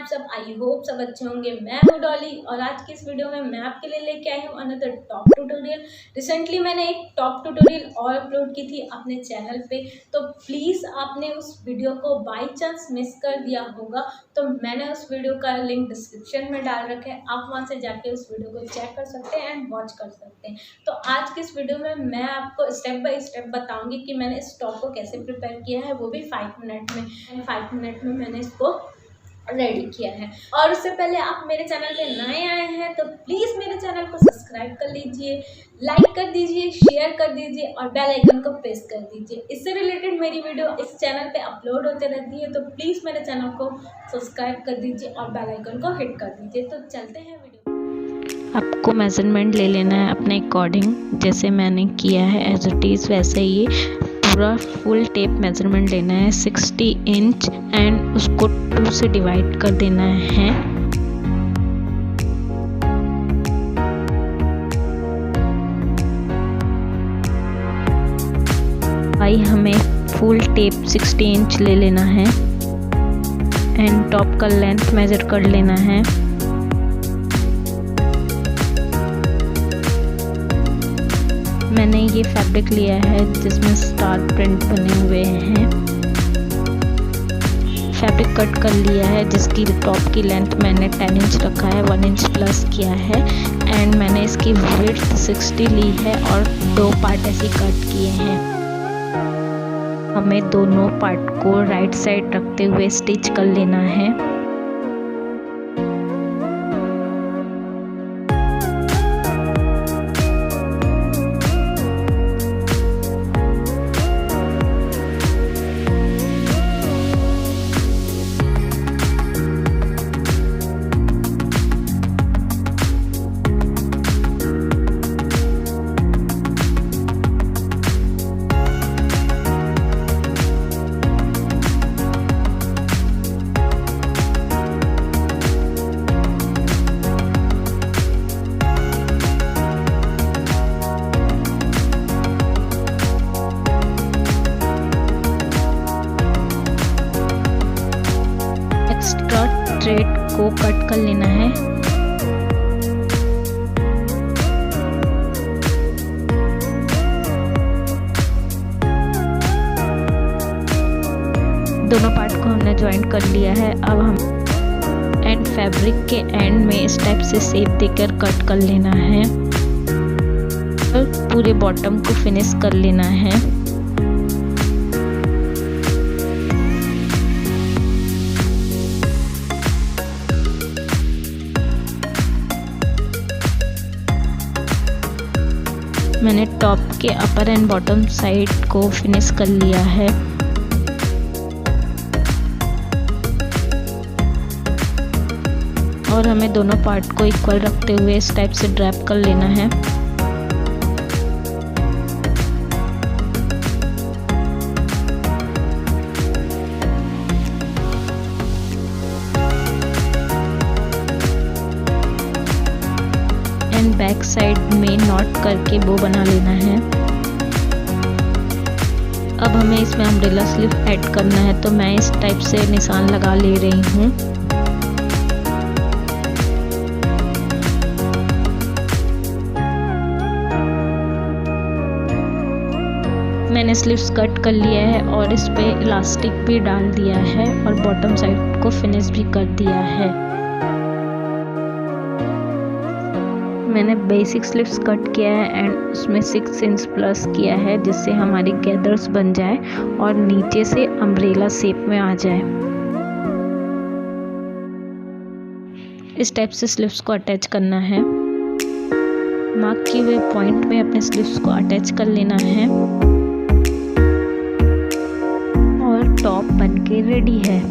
आप सब? I hope सब अच्छे होंगे। मैं हूँ डॉली और आज की इस वीडियो में मैं आपके लिए लेके आई हूँ अनदर टॉप ट्यूटोरियल। रिसेंटली मैंने एक टॉप ट्यूटोरियल और अपलोड की थी अपने चैनल पे, तो प्लीज़ आपने उस वीडियो को बाई चांस मिस कर दिया होगा तो मैंने उस वीडियो का लिंक डिस्क्रिप्शन में डाल रखा है, आप वहाँ से जाके उस वीडियो को चेक कर सकते हैं एंड वॉच कर सकते हैं। तो आज की इस वीडियो में मैं आपको स्टेप बाय स्टेप बताऊंगी कि मैंने इस टॉप को कैसे प्रिपेयर किया है, वो भी 5 मिनट में। एंड 5 मिनट में मैंने इसको रेडी किया है। और उससे पहले आप मेरे चैनल पे नए आए हैं तो प्लीज़ मेरे चैनल को सब्सक्राइब कर लीजिए, लाइक कर दीजिए, शेयर कर दीजिए और बेल आइकन को प्रेस कर दीजिए। इससे रिलेटेड मेरी वीडियो इस चैनल पे अपलोड होते रहती है, तो प्लीज़ मेरे चैनल को सब्सक्राइब कर दीजिए और बेल आइकन को हिट कर दीजिए। तो चलते हैं वीडियो। आपको मेजरमेंट ले लेना है अपने अकॉर्डिंग, जैसे मैंने किया है एज इट इज़ वैसे ही पूरा फुल टेप मेजरमेंट लेना है 60 इंच एंड उसको 2 से डिवाइड कर देना है। भाई हमें फुल टेप 60 इंच ले लेना है एंड टॉप का लेंथ मेजर कर लेना है। मैंने ये फैब्रिक लिया है जिसमें स्टार प्रिंट बने हुए हैं। फैब्रिक कट कर लिया है जिसकी टॉप की लेंथ मैंने 10 इंच रखा है, 1 इंच प्लस किया है एंड मैंने इसकी विड्थ 60 ली है और 2 पार्ट ऐसे कट किए हैं। हमें दोनों पार्ट को राइट साइड रखते हुए स्टिच कर लेना है। एक्स्ट्रा थ्रेड को कट कर लेना है। दोनों पार्ट को हमने ज्वाइन कर लिया है। अब हम एंड फैब्रिक के एंड में इस टाइप से शेप देकर कट कर लेना है और पूरे बॉटम को फिनिश कर लेना है। मैंने टॉप के अपर एंड बॉटम साइड को फिनिश कर लिया है। और हमें दोनों पार्ट को इक्वल रखते हुए इस टाइप से ड्रैप कर लेना है। बैक साइड में नॉट करके बो बना लेना है। अब हमें इसमें अम्ब्रेला स्लीव ऐड करना है, तो मैं इस टाइप से निशान लगा ले रही हूँ। मैंने स्लीव्स कट कर लिया है और इस पे इलास्टिक भी डाल दिया है और बॉटम साइड को फिनिश भी कर दिया है। मैंने बेसिक स्लीव्स कट किया है एंड उसमें 6 इंच प्लस किया है जिससे हमारी गैदर्स बन जाए और नीचे से अम्ब्रेला शेप में आ जाए। इस टाइप से स्लीव्स को अटैच करना है। मार्क किए हुए पॉइंट में अपने स्लीव्स को अटैच कर लेना है और टॉप बनके रेडी है।